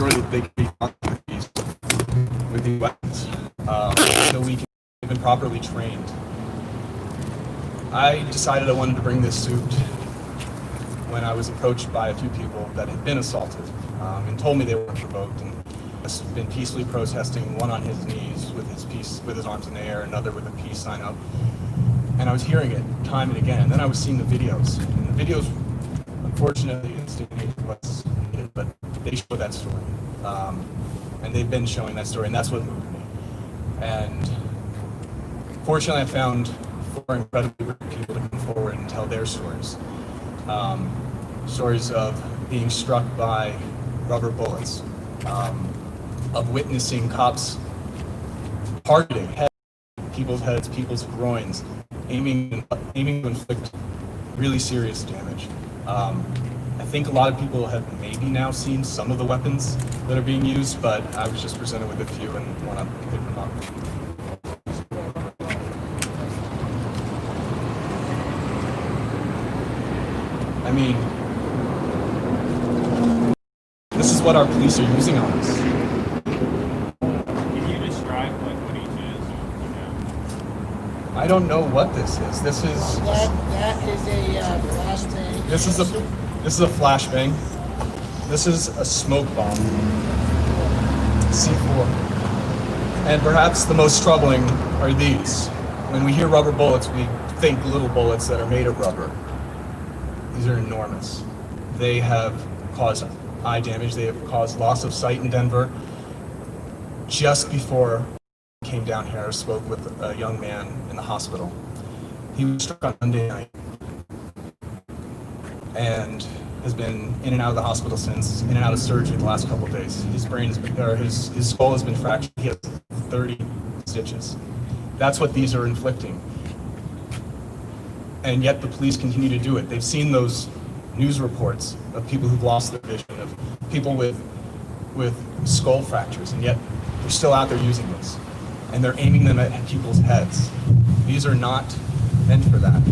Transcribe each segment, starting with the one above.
that they can be with these weapons, so we can be properly trained. I decided I wanted to bring this suit when I was approached by a few people that had been assaulted and told me they were provoked and has been peacefully protesting, one on his knees with his arms in the air, another with a peace sign up. And I was hearing it time and again. And then I was seeing the videos. And the videos, unfortunately, instigated what's needed, but they show that story. And they've been showing that story, and that's what moved me. And fortunately, I found 4 incredibly brave people to come forward and tell their stories. Stories of being struck by rubber bullets, of witnessing cops targeting people's heads, people's groins, aiming to inflict really serious damage. I think a lot of people have maybe now seen some of the weapons that are being used, but I was just presented with a few and want to pick them up. I mean, this is what our police are using on us. Can you describe what each is? I don't know what this is. This is That is a flashbang. this is a flashbang. This is a smoke bomb. C4. And perhaps the most troubling are these. When we hear rubber bullets, we think little bullets that are made of rubber. These are enormous. They have caused eye damage. They have caused loss of sight in Denver. Just before I came down here, I spoke with a young man in the hospital. He was struck on Monday night and has been in and out of the hospital since, in and out of surgery the last couple of days. His his skull has been fractured. He has 30 stitches. That's what these are inflicting. And yet the police continue to do it. They've seen those news reports of people who've lost their vision, of people with skull fractures, and yet they're still out there using this. And they're aiming them at people's heads. These are not meant for that.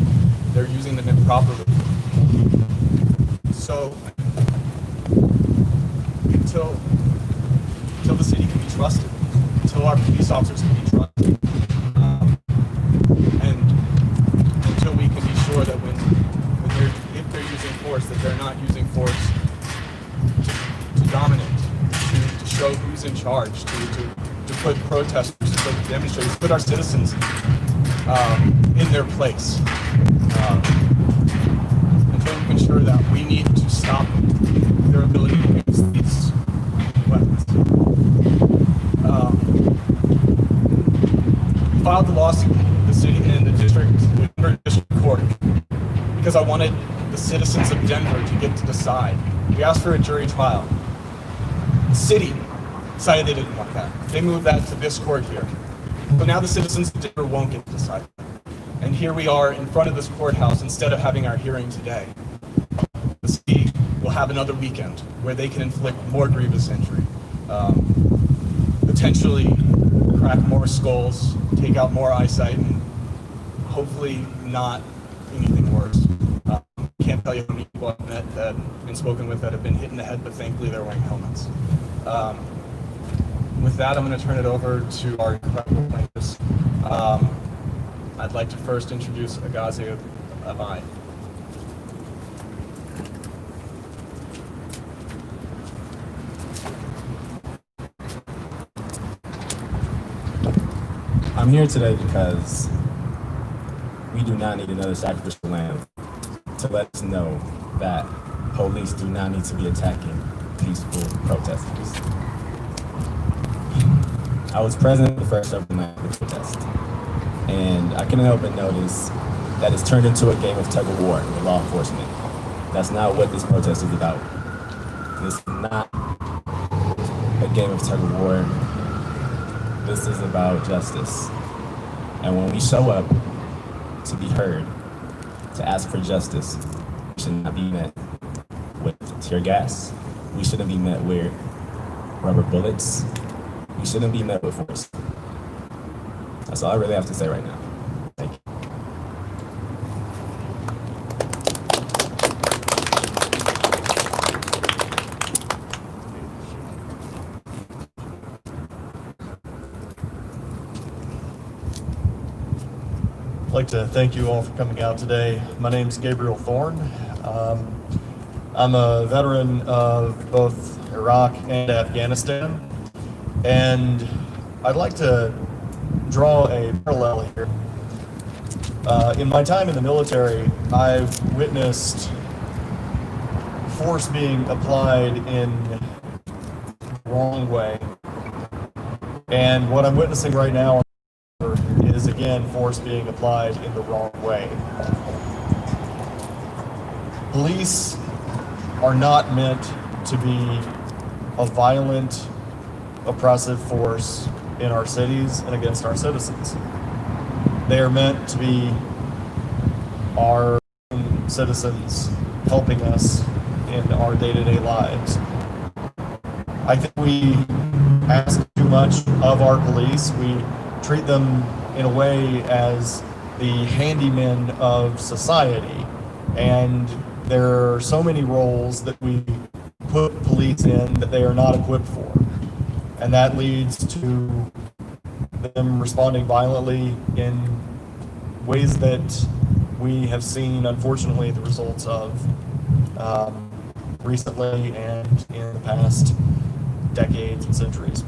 They're using them improperly. So until the city can be trusted, until our police officers can be trusted, and until we can be sure that if they're using force, that they're not using force to dominate, to show who's in charge, to put protesters, to put demonstrators, put our citizens in their place. Until we can ensure that we need to stop their ability to use these weapons. We filed the lawsuit in the city and the Denver district court because I wanted the citizens of Denver to get to decide. We asked for a jury trial. The city decided they didn't want that. They moved that to this court here. But now the citizens of Denver won't get to decide. And here we are in front of this courthouse instead of having our hearing today. The city will have another weekend where they can inflict more grievous injury, potentially crack more skulls, take out more eyesight, and hopefully not anything worse. I can't tell you how many people I've met that I've been spoken with that have been hit in the head, but thankfully they're wearing helmets. With that, I'm going to turn it over to our incredible plaintiffs. I'd like to first introduce Agaze Abai. I'm here today because we do not need another sacrificial lamb to let us know that police do not need to be attacking peaceful protesters. I was present at the first of the protest, and I couldn't help but notice that it's turned into a game of tug of war with law enforcement. That's not what this protest is about. This is not a game of tug of war. This is about justice. And when we show up to be heard, to ask for justice, we should not be met with tear gas. We shouldn't be met with rubber bullets. We shouldn't be met with force. That's all I really have to say right now. Thank you. I'd like to thank you all for coming out today. My name's Gabriel Thorne. I'm a veteran of both Iraq and Afghanistan, and I'd like to draw a parallel here. In my time in the military, I've witnessed force being applied in the wrong way, and what I'm witnessing right now is again force being applied in the wrong way. Police are not meant to be a violent, oppressive force in our cities and against our citizens. They are meant to be our citizens helping us in our day-to-day lives. I think we ask too much of our police. We treat them in a way as the handymen of society. And there are so many roles that we put police in that they are not equipped for. And that leads to them responding violently in ways that we have seen, unfortunately, the results of recently and in the past decades and centuries.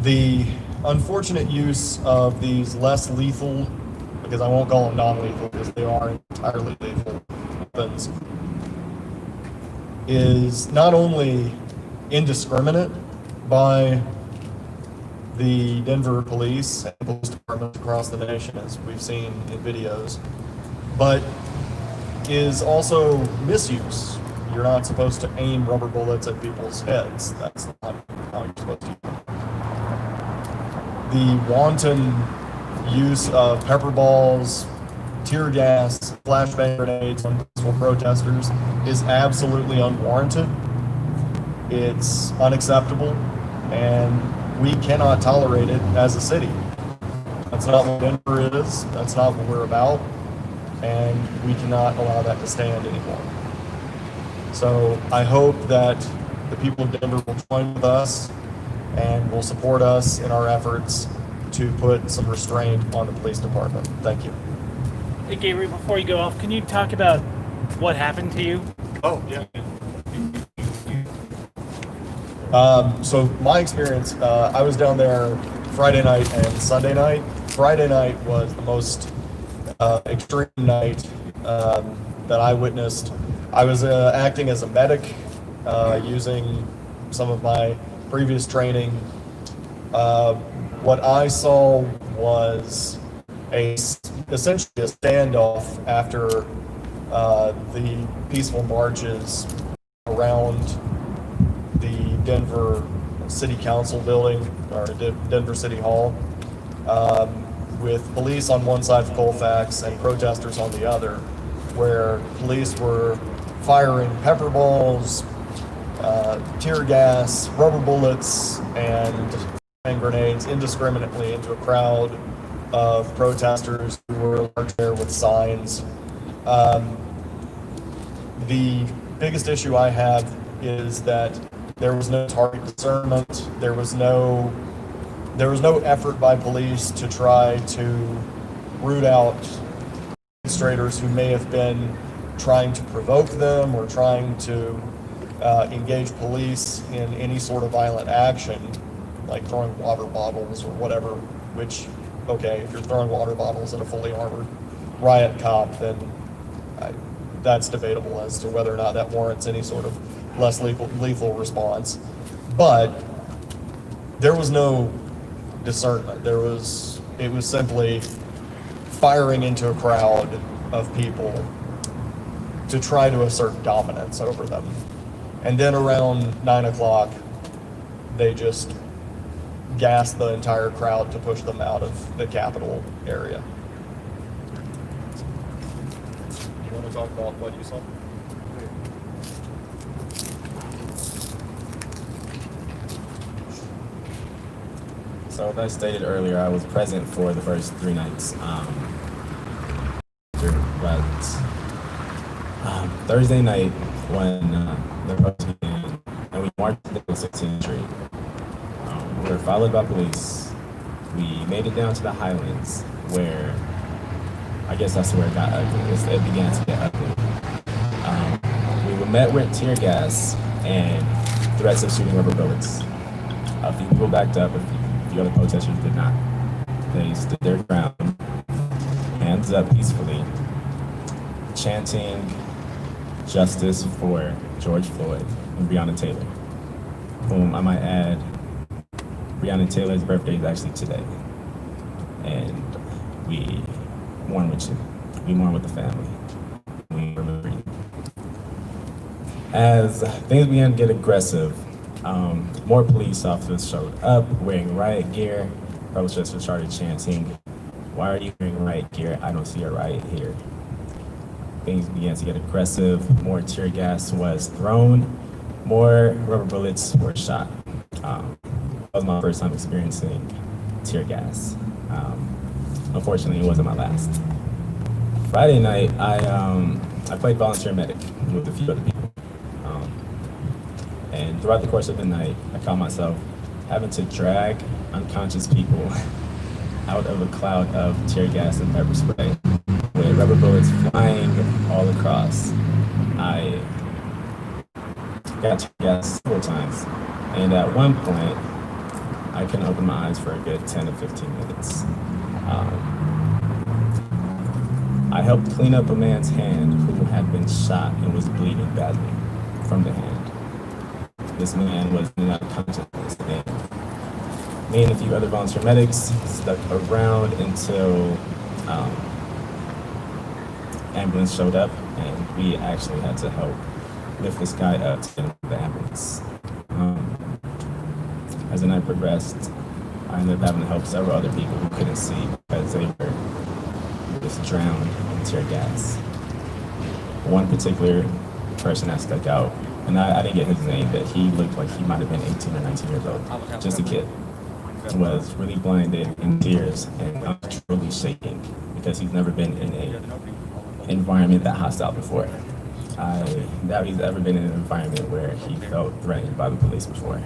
The unfortunate use of these less lethal, because I won't call them non-lethal because they are entirely lethal weapons, is not only indiscriminate by the Denver police and police departments across the nation, as we've seen in videos, but is also misuse. You're not supposed to aim rubber bullets at people's heads. That's not how you're supposed to do it. The wanton use of pepper balls, tear gas, flashbang grenades on peaceful protesters is absolutely unwarranted. It's unacceptable, and we cannot tolerate it as a city. That's not what Denver is. That's not what we're about, and we cannot allow that to stand anymore. So I hope that the people of Denver will join with us and will support us in our efforts to put some restraint on the police department. Thank you. Hey, Gabriel, before you go off, can you talk about what happened to you? Oh, yeah. So my experience, I was down there Friday night and Sunday night. Friday night was the most extreme night that I witnessed. I was acting as a medic, using some of my previous training. What I saw was essentially a standoff after the peaceful marches around the Denver City Council building, or Denver City Hall, with police on one side of Colfax and protesters on the other, where police were firing pepper balls, tear gas, rubber bullets, and hand grenades indiscriminately into a crowd of protesters who were there with signs. The biggest issue I have is that there was no target discernment. There was no effort by police to try to root out demonstrators who may have been trying to provoke them or trying to engage police in any sort of violent action, like throwing water bottles or whatever, which, okay, if you're throwing water bottles at a fully armored riot cop, then that's debatable as to whether or not that warrants any sort of less lethal response. But there was no discernment. It was simply firing into a crowd of people to try to assert dominance over them. And then around 9 o'clock, they just gassed the entire crowd to push them out of the Capitol area. You want to talk about what you saw? So as I stated earlier, I was present for the first 3 nights. Thursday night, when the protest began, and we marched to the 16th Street, we were followed by police, We made it down to the Highlands, where I guess that's where it got ugly. It began to get ugly. We were met with tear gas and threats of shooting rubber bullets. A few people backed up, a few other protesters did not. They stood their ground, hands up peacefully, chanting justice for George Floyd and Breonna Taylor, whom I might add, Breonna Taylor's birthday is actually today. And we mourn with you. We mourn with the family. We remember you. As things began to get aggressive, more police officers showed up wearing riot gear. Protesters started chanting, "Why are you wearing riot gear? I don't see a riot here." Things began to get aggressive. More tear gas was thrown. More rubber bullets were shot. That was my first time experiencing tear gas. Unfortunately, it wasn't my last. Friday night, I played volunteer medic with a few other people. And throughout the course of the night, I found myself having to drag unconscious people out of a cloud of tear gas and pepper spray with rubber bullets flying all across. I got tear gas several times, and at one point, I couldn't open my eyes for a good 10 to 15 minutes. I helped clean up a man's hand who had been shot and was bleeding badly from the hand. This man was in and out of consciousness, and me and a few other volunteer medics stuck around until ambulance showed up, and we actually had to help lift this guy up to get him to the ambulance. As the night progressed, I ended up having to help several other people who couldn't see because they were just drowned in tear gas. One particular person that stuck out, and I didn't get his name, but he looked like he might have been 18 or 19 years old, just a kid. Was really blinded in tears and truly shaking because he's never been in an environment that hostile before. I doubt he's ever been in an environment where he felt threatened by the police before.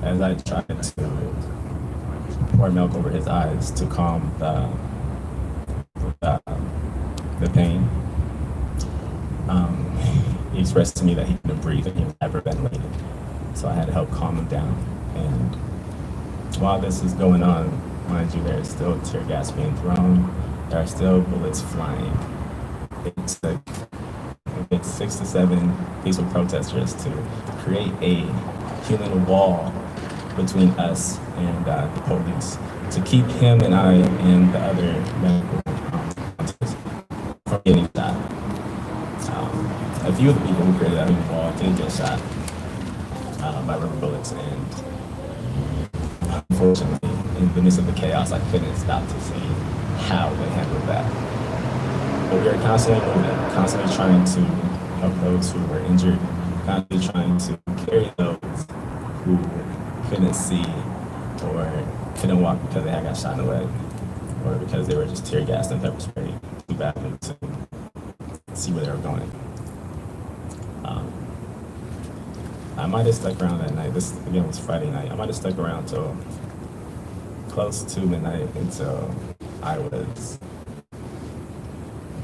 As I tried to pour milk over his eyes to calm the pain, he expressed to me that he couldn't breathe and he was hyperventilating. So I had to help calm him down. And while this is going on, mind you, there is still tear gas being thrown. There are still bullets flying. It took 6 to 7 peaceful protesters to create a human wall between us and the police to keep him and I and the other medical officers from getting shot. A few of the people who created that human wall did get shot by rubber bullets, and unfortunately, in the midst of the chaos, I couldn't stop to see how they handled that. But we are constantly moving, constantly trying to help those who were injured, constantly trying to carry those who couldn't see or couldn't walk because they had got shot in the leg, or because they were just tear gassed and pepper sprayed too badly to see where they were going. I might have stuck around that night. This, again, was Friday night. I might have stuck around till close to midnight until I was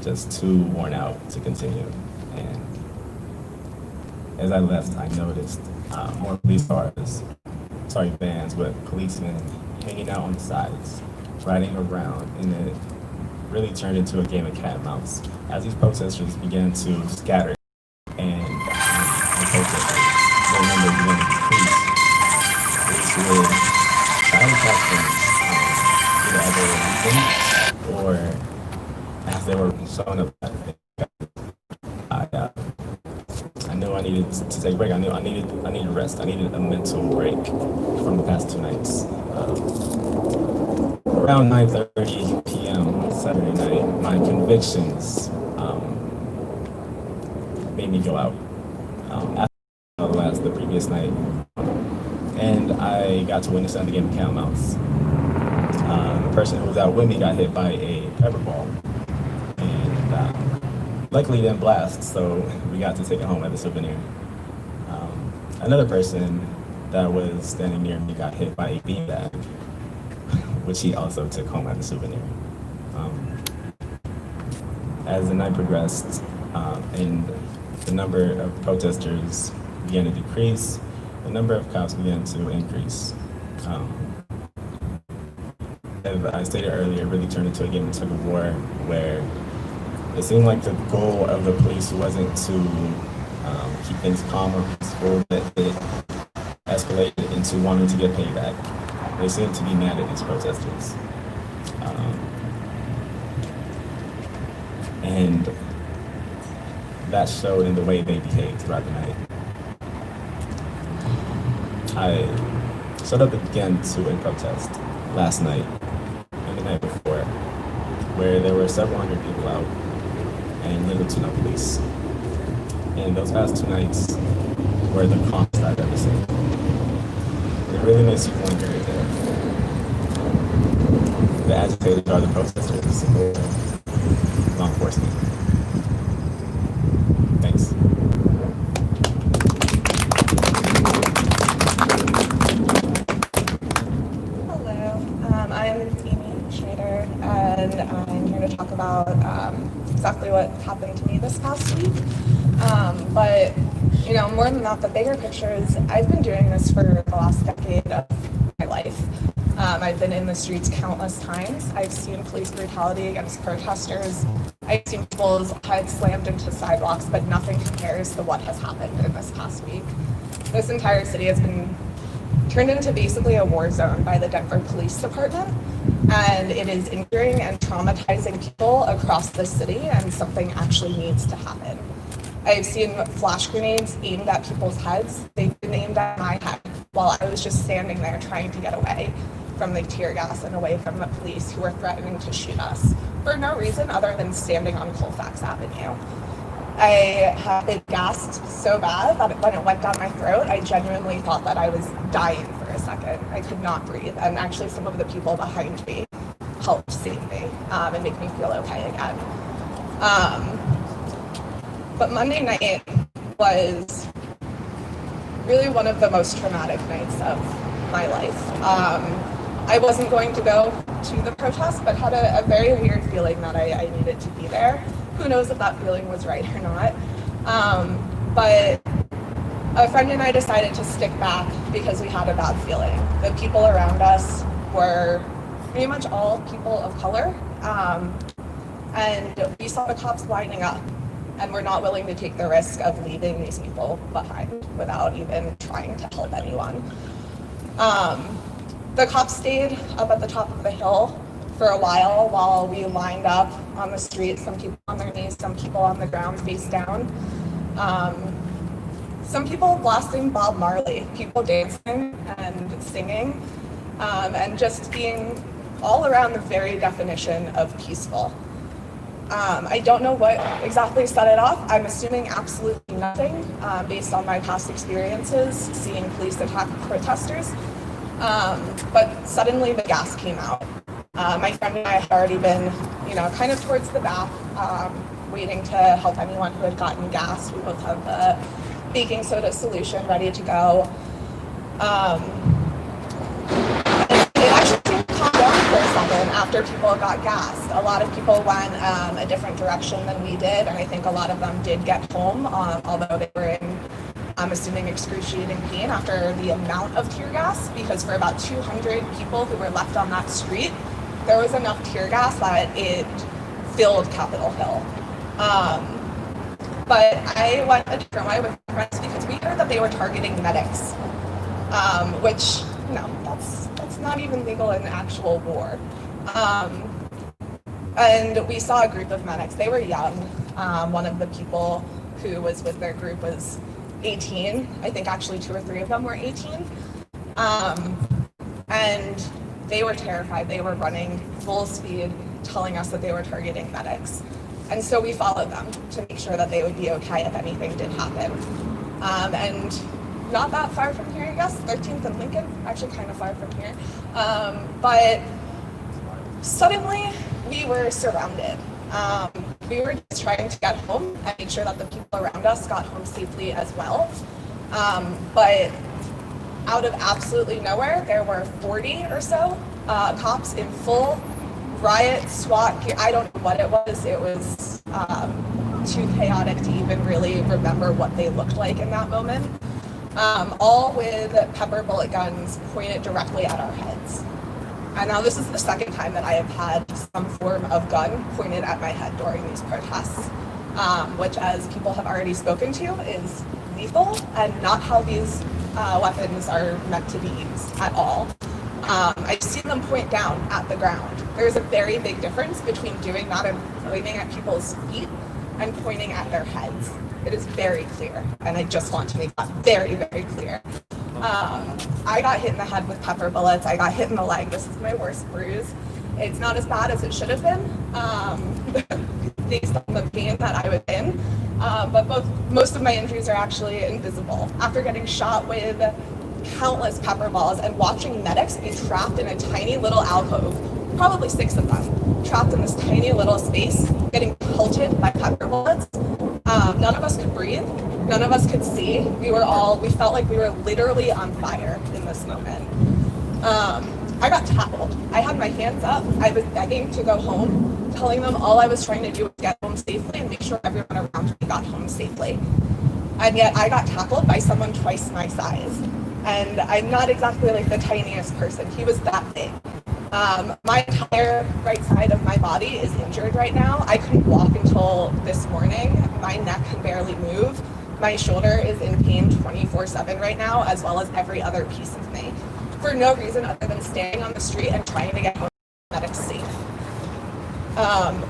just too worn out to continue. And as I left, I noticed more police vans with policemen hanging out on the sides, riding around, and it really turned into a game of cat and mouse as these protesters began to scatter and the protesters. Their numbers began to increase. Police would try to catch them either as they were leaving or as they were showing up. I knew I needed to take a break. I knew I needed rest. I needed a mental break from the past 2 nights. Around 9:30 p.m. Saturday night, my convictions made me go out. After the previous night, and I got to witness the game of cat and mouse. The person who was out with me got hit by a pepper ball, and luckily it didn't blast, so we got to take it home as a souvenir. Another person that was standing near me got hit by a beanbag, which he also took home as a souvenir. As the night progressed, and the number of protesters began to decrease, the number of cops began to increase. As I stated earlier, it really turned into a game of tug of war where it seemed like the goal of the police wasn't to keep things calm or peaceful, that it escalated into wanting to get payback. They seemed to be mad at these protesters. And that showed in the way they behaved throughout the night. I showed up again to a protest last night and the night before, where there were several hundred people out and little to no police. And those past 2 nights were the calmest I've ever seen. It really makes you wonder if the agitators are the protesters or law enforcement. Thanks. Hello, I'm Amy Schneider, and I'm here to talk about exactly what happened to me this past week. But, you know, more than that, the bigger picture is I've been doing this for the last decade of my life. I've been in the streets countless times. I've seen police brutality against protesters. I've seen people's heads slammed into sidewalks, but nothing compares to what has happened in this past week. This entire city has been turned into basically a war zone by the Denver Police Department, and it is injuring and traumatizing people across the city, and something actually needs to happen. I've seen flash grenades aimed at people's heads. They've been aimed at my head while I was just standing there trying to get away from the tear gas and away from the police who were threatening to shoot us for no reason other than standing on Colfax Avenue. I have been gassed so bad that when it went down my throat, I genuinely thought that I was dying for a second. I could not breathe, and actually some of the people behind me helped save me and make me feel okay again. But Monday night was really one of the most traumatic nights of my life. I wasn't going to go to the protest, but had a very weird feeling that I needed to be there. Who knows if that feeling was right or not. But a friend and I decided to stick back because we had a bad feeling. The people around us were pretty much all people of color. And we saw the cops lining up, and we're not willing to take the risk of leaving these people behind without even trying to help anyone. The cops stayed up at the top of the hill for a while we lined up on the street, some people on their knees, some people on the ground face down. Some people blasting Bob Marley, people dancing and singing, and just being all around the very definition of peaceful. I don't know what exactly set it off. I'm assuming absolutely nothing based on my past experiences seeing police attack protesters. But suddenly the gas came out. My friend and I had already been, kind of towards the back, waiting to help anyone who had gotten gas. We both have the baking soda solution ready to go. It actually seemed to calm down for a second after people got gassed. A lot of people went a different direction than we did, and I think a lot of them did get home, although they were in, I'm assuming, excruciating pain after the amount of tear gas, because for about 200 people who were left on that street, there was enough tear gas that it filled Capitol Hill. But I went a different way with my friends because we heard that they were targeting medics, which, that's not even legal in actual war. And we saw a group of medics. They were young. One of the people who was with their group was 18. I think actually 2 or 3 of them were 18. And they were terrified. They were running full speed, telling us that they were targeting medics. And so we followed them to make sure that they would be okay if anything did happen. And not that far from here, I guess, 13th and Lincoln, actually kind of far from here. But suddenly we were surrounded. We were just trying to get home and make sure that the people around us got home safely as well. But out of absolutely nowhere, there were 40 or so cops in full riot SWAT gear. I don't know what it was. It was too chaotic to even really remember what they looked like in that moment. All with pepper bullet guns pointed directly at our heads. And now this is the second time that I have had some form of gun pointed at my head during these protests, which, as people have already spoken to, is lethal and not how these weapons are meant to be used at all. I've seen them point down at the ground. There's a very big difference between doing that and pointing at people's feet and pointing at their heads. It is very clear, and I just want to make that very, very clear. I got hit in the head with pepper bullets. I got hit in the leg. This is my worst bruise. It's not as bad as it should have been, based on the pain that I was in. But most of my injuries are actually invisible. After getting shot with countless pepper balls and watching medics be trapped in a tiny little alcove, probably 6 of them, trapped in this tiny little space, getting pelted by pepper bullets. None of us could breathe. None of us could see. We felt like we were literally on fire in this moment. I got tackled. I had my hands up. I was begging to go home, telling them all I was trying to do was get home safely and make sure everyone around me got home safely. And yet I got tackled by someone twice my size. And I'm not exactly like the tiniest person. He was that big. My entire right side of my body is injured right now. I couldn't walk until this morning. My neck can barely move. My shoulder is in pain 24/7 right now, as well as every other piece of me, for no reason other than standing on the street and trying to get home medics safe.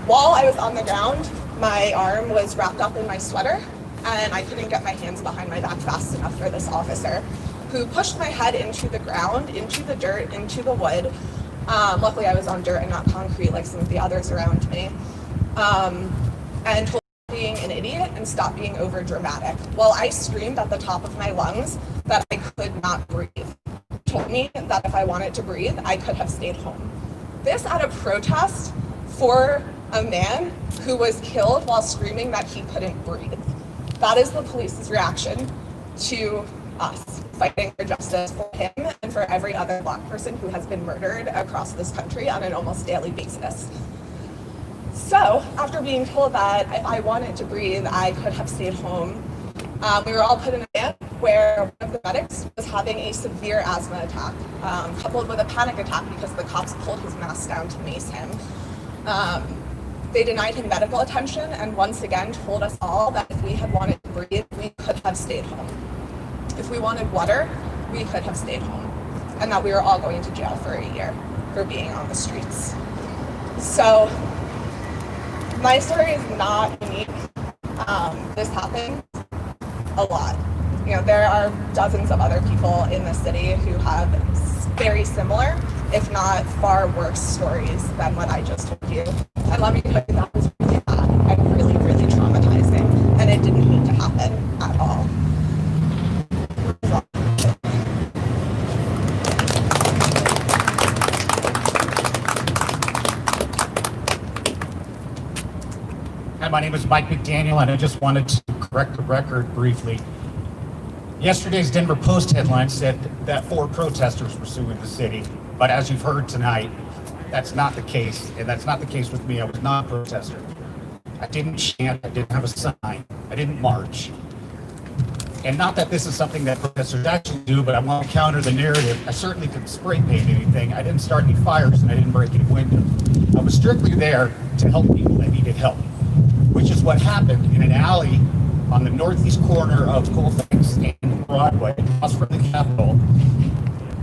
While I was on the ground, my arm was wrapped up in my sweater, and I couldn't get my hands behind my back fast enough for this officer, who pushed my head into the ground, into the dirt, into the wood. Luckily, I was on dirt and not concrete like some of the others around me. And told me being an idiot and stop being over dramatic. While I screamed at the top of my lungs that I could not breathe. Told me that if I wanted to breathe, I could have stayed home. This at a protest for a man who was killed while screaming that he couldn't breathe. That is the police's reaction to us fighting for justice for him and for every other Black person who has been murdered across this country on an almost daily basis. So after being told that if I wanted to breathe, I could have stayed home, we were all put in a van where one of the medics was having a severe asthma attack, coupled with a panic attack because the cops pulled his mask down to mace him. They denied him medical attention and once again told us all that if we had wanted to breathe, we could have stayed home. If we wanted water, we could have stayed home, and that we were all going to jail for a year for being on the streets. So my story is not unique. This happens a lot. You know, there are dozens of other people in the city who have very similar, if not far worse stories than what I just told you. And let me tell you, that was really bad and really, really traumatizing, and it didn't need to happen at all. Hi, my name is Mike McDaniel, and I just wanted to correct the record briefly. Yesterday's Denver Post headline said that 4 protesters were suing the city, but as you've heard tonight, that's not the case, and that's not the case with me. I was not a protester. I didn't chant, I didn't have a sign, I didn't march. And not that this is something that protesters actually do, but I want to counter the narrative. I certainly didn't spray paint anything, I didn't start any fires, and I didn't break any windows. I was strictly there to help people that needed help, which is what happened in an alley on the northeast corner of Colfax and Broadway, across from the Capitol,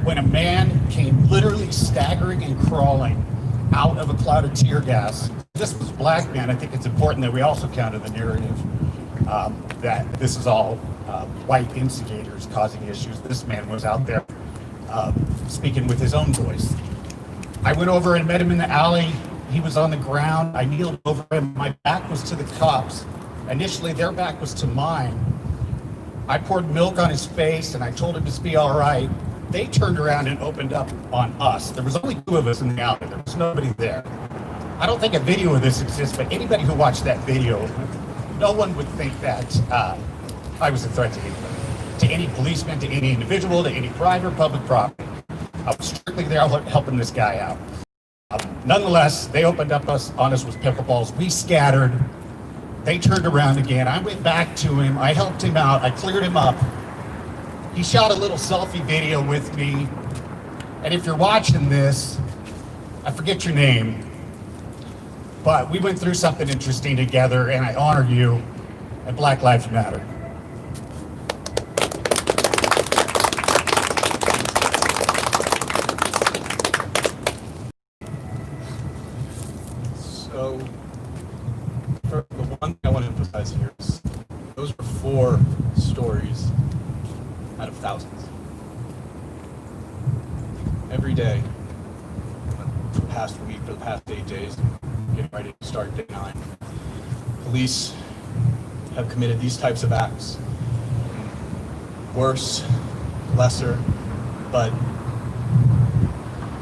when a man came literally staggering and crawling out of a cloud of tear gas. This was a black man. I think it's important that we also counter the narrative that this is all white instigators causing issues. This man was out there speaking with his own voice. I went over and met him in the alley. He was on the ground. I kneeled over him. My back was to the cops. Initially, their back was to mine. I poured milk on his face and I told him to be all right. They turned around and opened up on us. There was only 2 of us in the alley. There was nobody there. I don't think a video of this exists, but anybody who watched that video, no one would think that I was a threat to anybody. to any policeman, to any individual, to any private or public property. I was strictly there helping this guy out. Nonetheless, they opened up on us with pickleballs. We scattered. They turned around again. I went back to him. I helped him out. I cleared him up. He shot a little selfie video with me. And if you're watching this, I forget your name, but we went through something interesting together, and I honor you, and Black Lives Matter. So, the one thing I want to emphasize here is those were 4 stories out of thousands. Every day, for the past week, for the past 8 days, getting ready to start day 9, police have committed these types of acts. Worse, lesser, but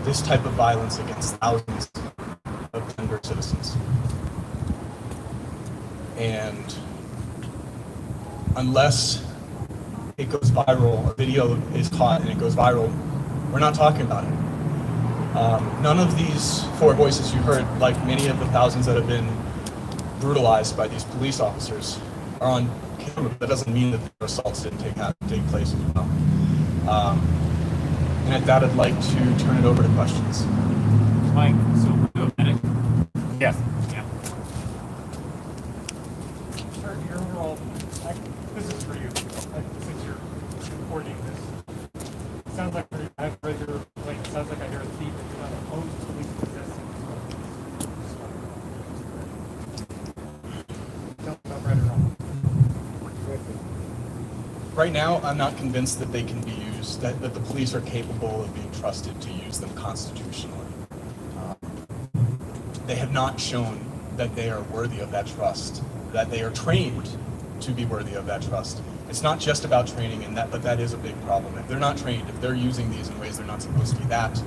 this type of violence against thousands of Denver citizens. And unless it goes viral, a video is caught and it goes viral, we're not talking about it. None of these 4 voices you heard, like many of the thousands that have been brutalized by these police officers, are on camera. That doesn't mean that their assaults didn't take place as well. And at that, I'd like to turn it over to questions. Mike, so go medic. Yes. Yeah. Sir, your role, this is for you, since you're reporting this. Sounds like I've read your complaint. Sounds like I hear a thief and you're not opposed to police possessing. Tell me if I'm right or wrong. Right now, I'm not convinced that they can be used, that the police are capable of being trusted to use them constitutionally. They have not shown that they are worthy of that trust, that they are trained to be worthy of that trust. It's not just about training, but that is a big problem. If they're not trained, if they're using these in ways they're not supposed to be, that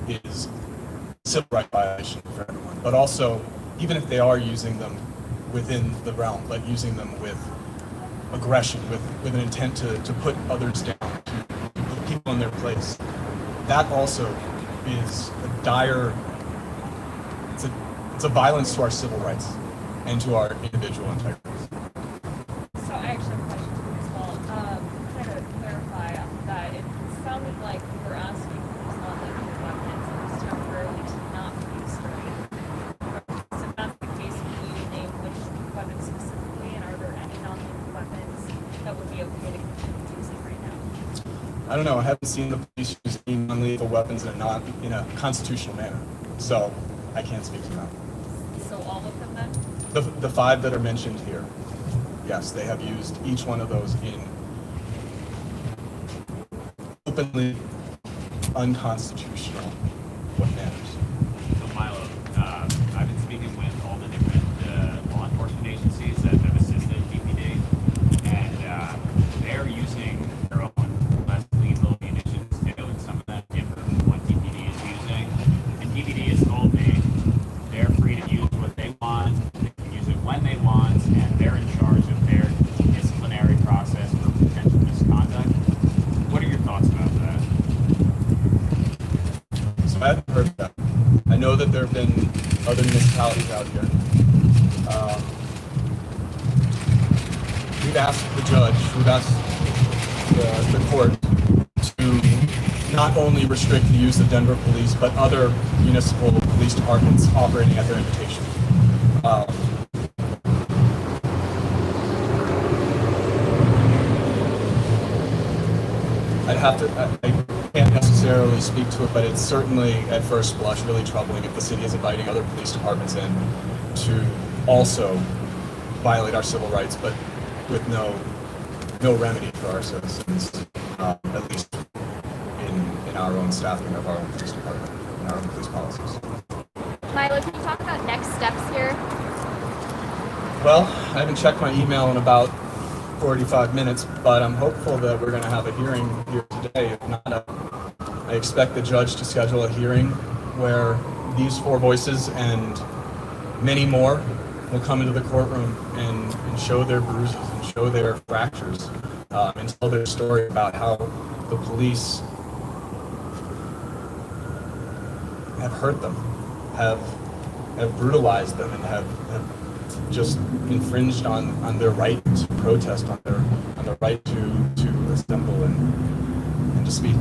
is a civil rights violation for everyone. But also, even if they are using them within the realm, but using them with aggression, with an intent to put others down, to put people in their place, that also is a dire, it's a violence to our civil rights and to our individual integrity. So I actually have a question for you as well. Kind of clarify that it sounded like you were asking who's not leaving your weapons and was temporarily to not be used during. So if that's the case, can you name which weapons specifically, and are there any non-lethal weapons that would be okay to continue using right now? I don't know. I haven't seen the police use any non-lethal weapons in a constitutional manner, so I can't speak to that. So all of them then? The 5 that are mentioned here, yes, they have used each one of those in openly unconstitutional manners. So Milo, I've been speaking with all the different law enforcement agencies that have assisted DPD, and they're using their own less lethal munitions too, and some of that differ from what DPD is using. And DPD has told me they're free to use what they want, they can use it when they want, and they're in charge of their disciplinary process for potential misconduct. What are your thoughts about that? So I haven't heard that. I know that there have been other municipalities out here. We've asked the judge, we've asked the court to not only restrict the use of Denver police, but other municipal police departments operating at their invitation. I can't necessarily speak to it, but it's certainly, at first blush, really troubling if the city is inviting other police departments in to also violate our civil rights, but with no remedy for our citizens, at least in our own staffing of our own police department, in our own police policies. Milo, can you talk about next steps here? Well, I haven't checked my email in about 45 minutes, but I'm hopeful that we're going to have a hearing here today. If not, I expect the judge to schedule a hearing where these 4 voices and many more will come into the courtroom and show their bruises and show their fractures and tell their story about how the police have hurt them, have brutalized them, and have just infringed on their right to protest, on their right to assemble and to speak.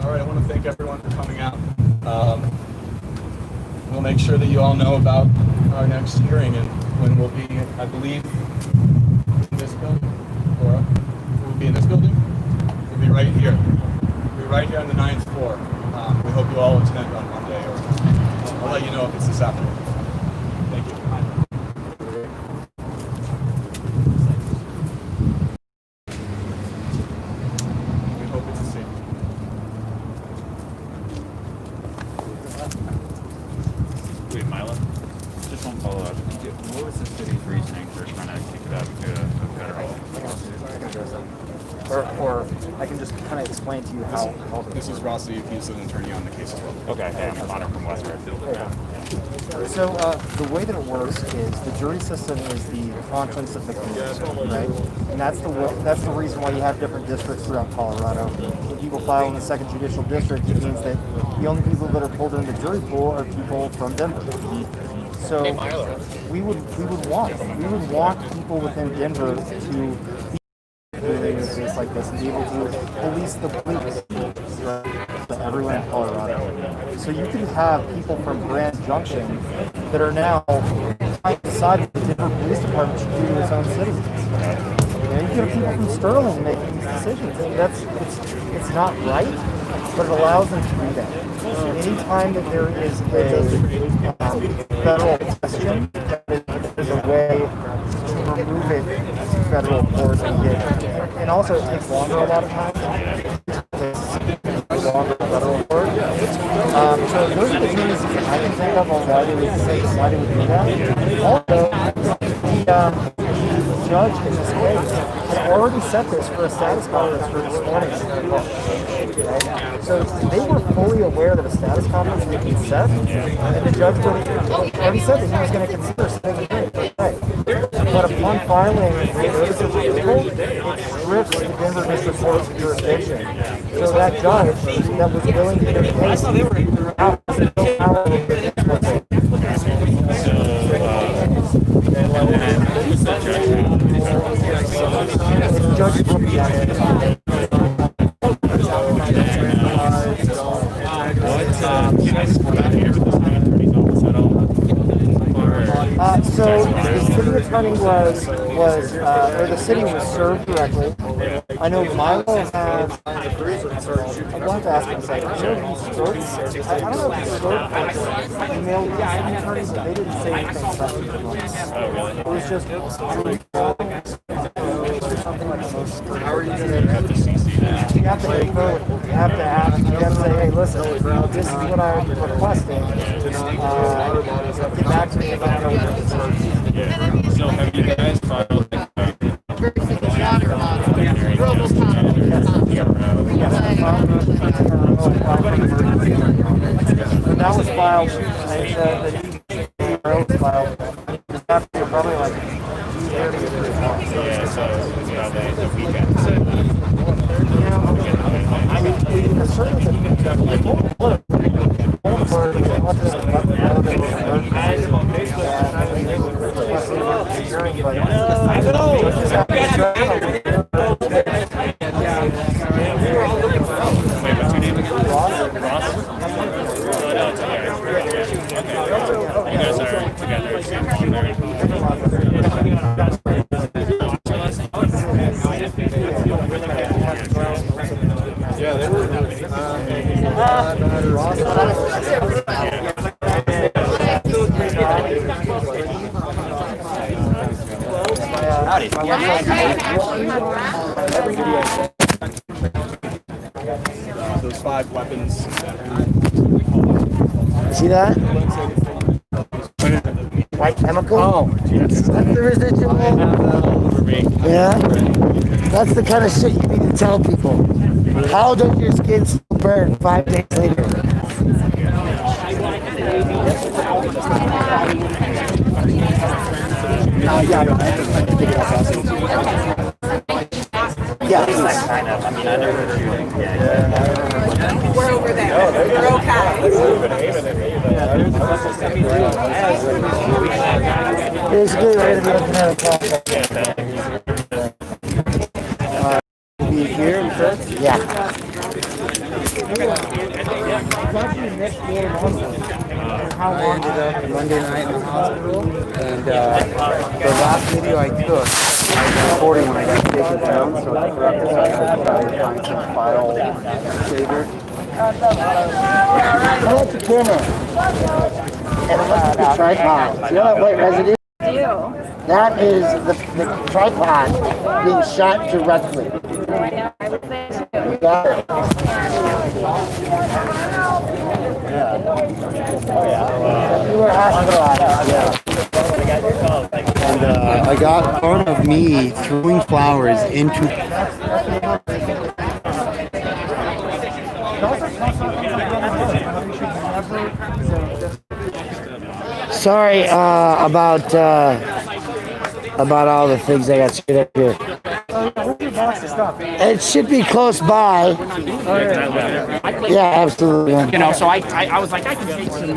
All right, I want to thank everyone for coming out. We'll make sure that you all know about our next hearing and when we'll be, I believe, in this building. Laura, we'll be in this building. We'll be right here. We'll be right here on the 9th floor. We hope you all attend on Monday, or I'll let you know if it's this afternoon. Thank you. We hope it's a safe. Wait, Milo? Just one follow-up. What was the city's reasoning for trying to kick it out to a federal lawsuit? Or I can just kind of explain to you how. This is Ross, the he's an attorney on the case as well. Okay, hey, I'm Connor from Westford. So the way that it works is the jury system is the conscience of the community, right? And that's the reason why you have different districts throughout Colorado. When people file in the second judicial district, it means that the only people that are pulled in the jury pool are people from Denver. So we would want people within Denver to in a case like this and be able to police the police, right? Everyone in Colorado. So you can have people from Grand Junction that are now trying to decide what the Denver Police Department should do to its own citizens. You can have people from Sterling making these decisions. It's not right, but it allows them to do that. Anytime that there is a federal question, there's a way to remove it to federal court and also it takes longer a lot of times. It takes longer federal court. So those are the things that I can think of on why they would do that. Also, the judge in this case had already set this for a status conference for this morning. Right? So they were fully aware that a status conference would be set, and the judge already said that he was going to consider setting it. Right. But upon filing the notice of approval, it strips the Denver District Court's jurisdiction. So that judge that was willing to hear the case out no power to Judge so the city attorney or the city was served directly. I know Milo has, I'm going to ask him a second. I know he served, I don't know if he served emailed the city attorneys, but they didn't say anything about it. It was just, something like this. How are you going to have to CC? You have to confer with them. You have to ask, you have to say, hey, listen, this is what I'm requesting. Get back to me if I know what it is. Yeah. So have you guys filed But that was filed, they said that was filed after probably like 2:30 or 3 o'clock. Yeah, so it's about the weekend. Those 5 weapons. See that? White chemical? Oh, yes. That's the residual. me. Yeah? That's the kind of shit you need to tell people. How does your skin still burn 5 days later? Yeah. We're over there. We're okay. Basically, we're gonna be looking at a call. Be here in church? Yeah. I ended up Monday night in the hospital, and the last video I took, I was recording when I got taken down, so I forgot to find some file saver. I like the camera. And look at the tripod. See all that white residue? That is the tripod being shot directly. You got it. You were hospitalized. And I got part of me throwing flowers into. Sorry about all the things I got screwed up here. It should be close by. Yeah, absolutely. You know, so I was like, I can take some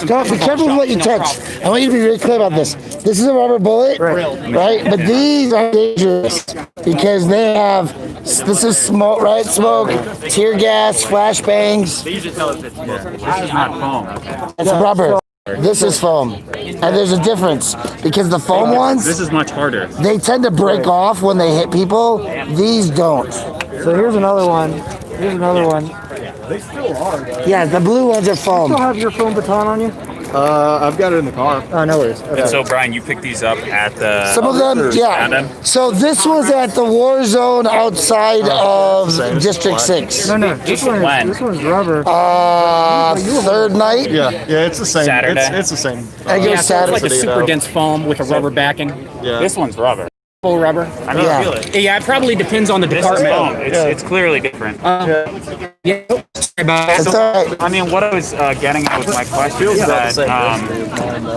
Don't be careful with what you touch. I want you to be really clear about this. This is a rubber bullet, right? But these are dangerous because they have. This is smoke, right? Smoke, tear gas, flashbangs. They usually tell us it's this is not foam. It's rubber. This is foam, and there's a difference because the foam ones. This is much harder. They tend to break off when they hit people. These don't. So here's another one. Here's another one. They still are. Yeah, the blue ones are foam. You still have your foam baton on you? I've got it in the car. Oh, no worries. Okay. And so, Brian, you picked these up at the. Some of them, yeah. So this was at the war zone outside of District 6. No, this one's rubber. Third night? Yeah, it's the same. Saturday. It's the same. I guess it's like a Saturday. super dense foam with a rubber backing. Yeah. This one's rubber. Full rubber. I mean, feel it. Yeah, it probably depends on the This is department. foam. It's clearly different. Yeah. It's all right. I mean, what I was getting at with my question is that,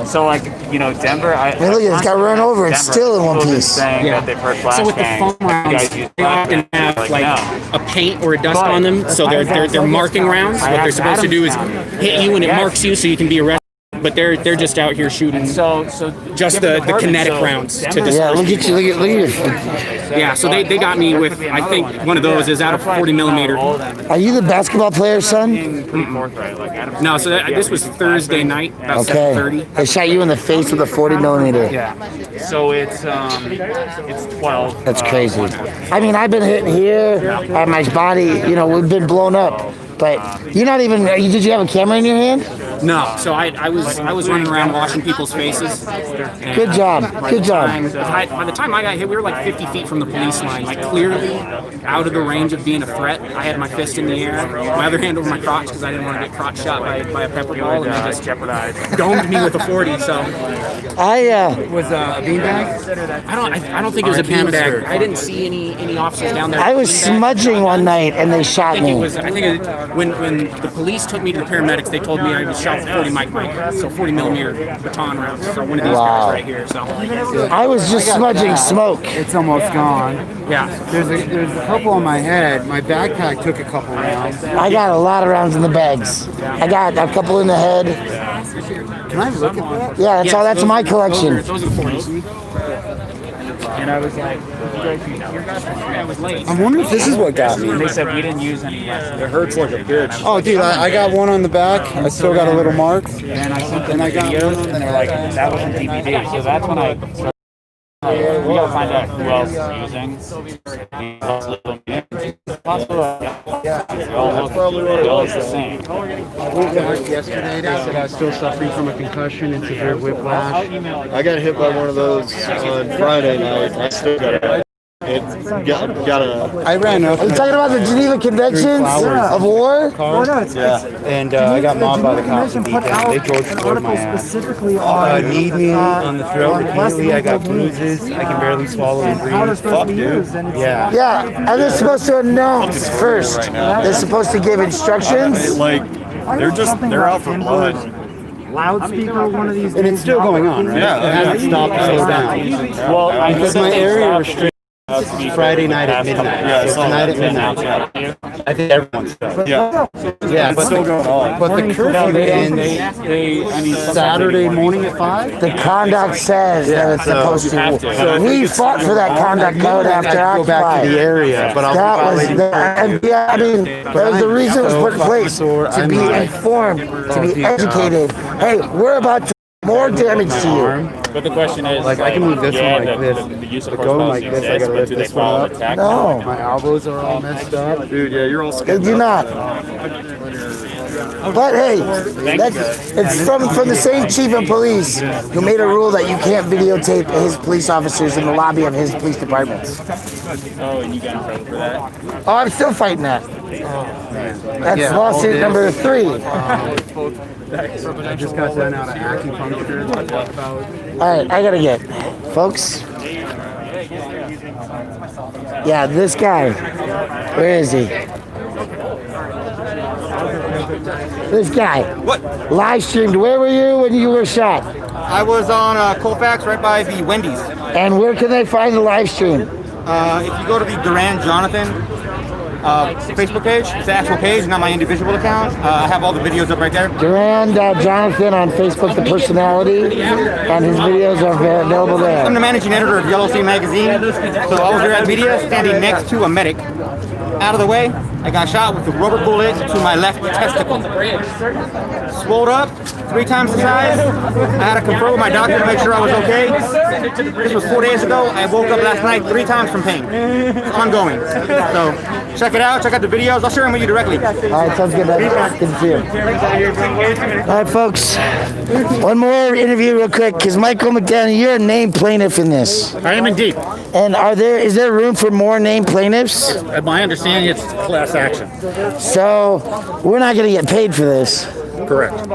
so like, you know, Denver. Hey, look, it's got run over. It's still in one piece. Saying that they've heard So with the flashbangs. foam rounds, they often have like no. a paint or a dust on them, so they're marking rounds. What they're supposed to do is hit you and it marks you, so you can be arrested. But they're just out here shooting So just the kinetic rounds to disperse. Yeah, look at you. Look at you. Yeah, so they got me with, I think one of those is out of 40 millimeter. Are you the basketball player's son? No, so this was Thursday night, about Okay. 7:30. They shot you in the face with a 40 millimeter. Yeah. So it's 12. That's crazy. I mean, I've been hit here, and my body, we've been blown up. But you're not even. Did you have a camera in your hand? No, so I was running around washing people's faces. Good job. Good job. By the time I got hit, we were like 50 feet from the police line, like clearly out of the range of being a threat. I had my fist in the air, my other hand over my crotch because I didn't want to get crotch shot by a pepper ball, and they just domed me with a 40. So Was a beanbag? I don't think it was a beanbag. I didn't see any officers down there. I was smudging one night, and they shot me. When the police took me to the paramedics, they told me I was shot with 40 mic, so 40 millimeter baton rounds. So one of these guys right here. So I was just smudging smoke. It's almost gone. yeah. There's a couple on my head. My backpack took a couple rounds. I got a lot of rounds in the bags. I got a couple in the head. Can I look at that? Yeah, that's my collection. Those are the 40s. And I was like, I was late. I'm wondering if this is what got me. and they said we didn't use any less. It hurts like a bitch. Oh, dude, I got one on the back. I still got a little mark. And I sent them And I got videos, one. and they're like, that wasn't DVD. So that's when I started. We gotta find out who else is using. They all look the same. Yesterday, they said I was still suffering from a concussion and severe whiplash. I got hit by one of those on Friday night. I still got it. I ran up. Are you talking about the Geneva Conventions of War? And I got mobbed by the cops and beat down. They drove my ass. Kneed me on the throat repeatedly. I got bruises. I can barely swallow and breathe. Fuck, dude. Yeah. Yeah, and they're supposed to announce first. They're supposed to give instructions. They're out for blood. Loudspeaker, one of these. And it's still going on, right? Yeah. It hasn't stopped or slowed down. Well, because my area restricts Friday night at midnight. So tonight at midnight. I think everyone's does. Yeah. Yeah, but still going on. But the curfew ends Saturday morning at 5. The conduct says that it's supposed to. We fought for that conduct code after Go back Occupy. to the area, but I'll be That was, violating. and yeah, I mean, that was the reason it was put in place, to be informed, to be educated. Hey, we're about to do more damage to you. But the question is, Like, I can move this one like this, the use of but force going like policy this, I exists, gotta but lift do they this one follow up. the tactics? No, My elbows are all messed up. Dude, yeah, you're all they scared. do not. But hey, it's from the same chief of police who made a rule that you can't videotape his police officers in the lobby of his police departments. Oh, and you got in trouble for that? Oh, I'm still fighting that. That's lawsuit number 3. I just got done out of acupuncture. All right, I gotta get, folks. Yeah, this guy. Where is he? This guy. What? Live streamed. Where were you when you were shot? I was on Colfax right by the Wendy's. And where can they find the live stream? If you go to the Duran Jonathan Facebook page, it's the actual page, not my individual account. I have all the videos up right there. Duran Jonathan on Facebook, the personality, and his videos are available there. I'm the managing editor of Yellow Sea Magazine, so I was there at media, standing next to a medic. Out of the way, I got shot with a rubber bullet to my left testicle. Swolled up, 3 times the size. I had to confer with my doctor to make sure I was okay. This was 4 days ago. I woke up last night 3 times from pain. It's ongoing. So check it out. Check out the videos. I'll share them with you directly. All right, sounds good. Good to see you. All right, folks. One more interview real quick, because Michael McDaniel, you're a named plaintiff in this. I am indeed. And is there room for more named plaintiffs? My understanding it's class action. So we're not going to get paid for this. Correct.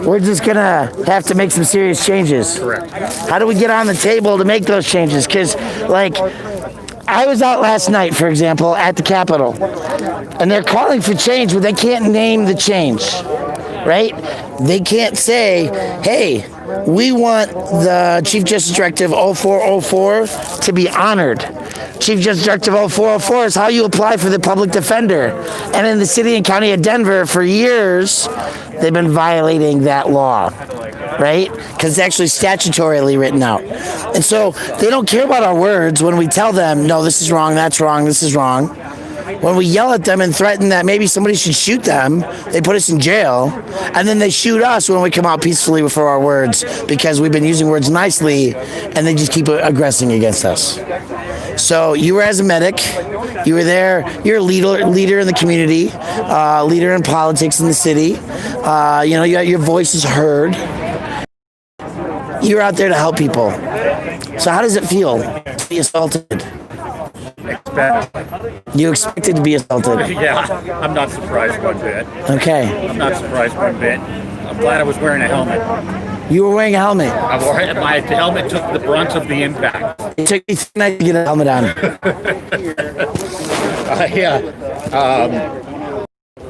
We're just going to have to make some serious changes. Correct. How do we get on the table to make those changes? Because, like, I was out last night, for example, at the Capitol, and they're calling for change, but they can't name the change, right? They can't say, hey, we want the Chief Justice Directive 0404 to be honored. Chief Justice Directive 0404 is how you apply for the public defender. And in the city and county of Denver, for years, they've been violating that law, right? Because it's actually statutorily written out. And so they don't care about our words when we tell them, no, this is wrong, that's wrong, this is wrong. When we yell at them and threaten that maybe somebody should shoot them, they put us in jail, and then they shoot us when we come out peacefully for our words because we've been using words nicely, and they just keep aggressing against us. So you were as a medic, you were there, you're a leader in the community, leader in politics in the city. Your voice is heard. You're out there to help people. So how does it feel to be assaulted? You expected to be assaulted? Yeah, I'm not surprised one bit. Okay. I'm not surprised one bit. I'm glad I was wearing a helmet. You were wearing a helmet? My helmet took the brunt of the impact. It took me 3 nights to get a helmet on.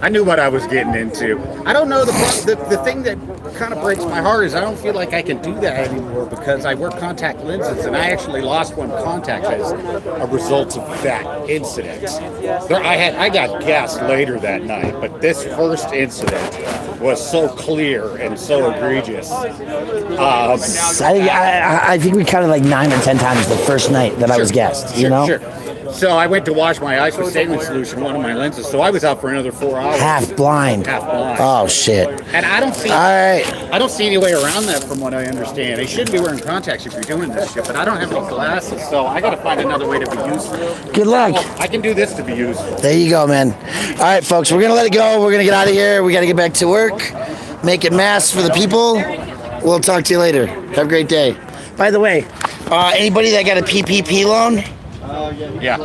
I knew what I was getting into. I don't know, the thing that kind of breaks my heart is I don't feel like I can do that anymore because I wear contact lenses and I actually lost one contact as a result of that incident. I got gassed later that night, but this first incident was so clear and so egregious. I think we counted like 9 or 10 times the first night that I was gassed, you know? Sure. So I went to wash my eyes with saline solution, one of my lenses. So I was out for another 4 hours. Half blind. Oh shit. And I don't see. All right. I don't see any way around that, from what I understand. They shouldn't be wearing contacts if you're doing this shit. But I don't have any glasses, so I got to find another way to be useful. Good luck. Well, I can do this to be useful. There you go, man. All right, folks, we're gonna let it go. We're gonna get out of here. We got to get back to work. Make it masks for the people. We'll talk to you later. Have a great day. By the way, anybody that got a PPP loan, Yeah.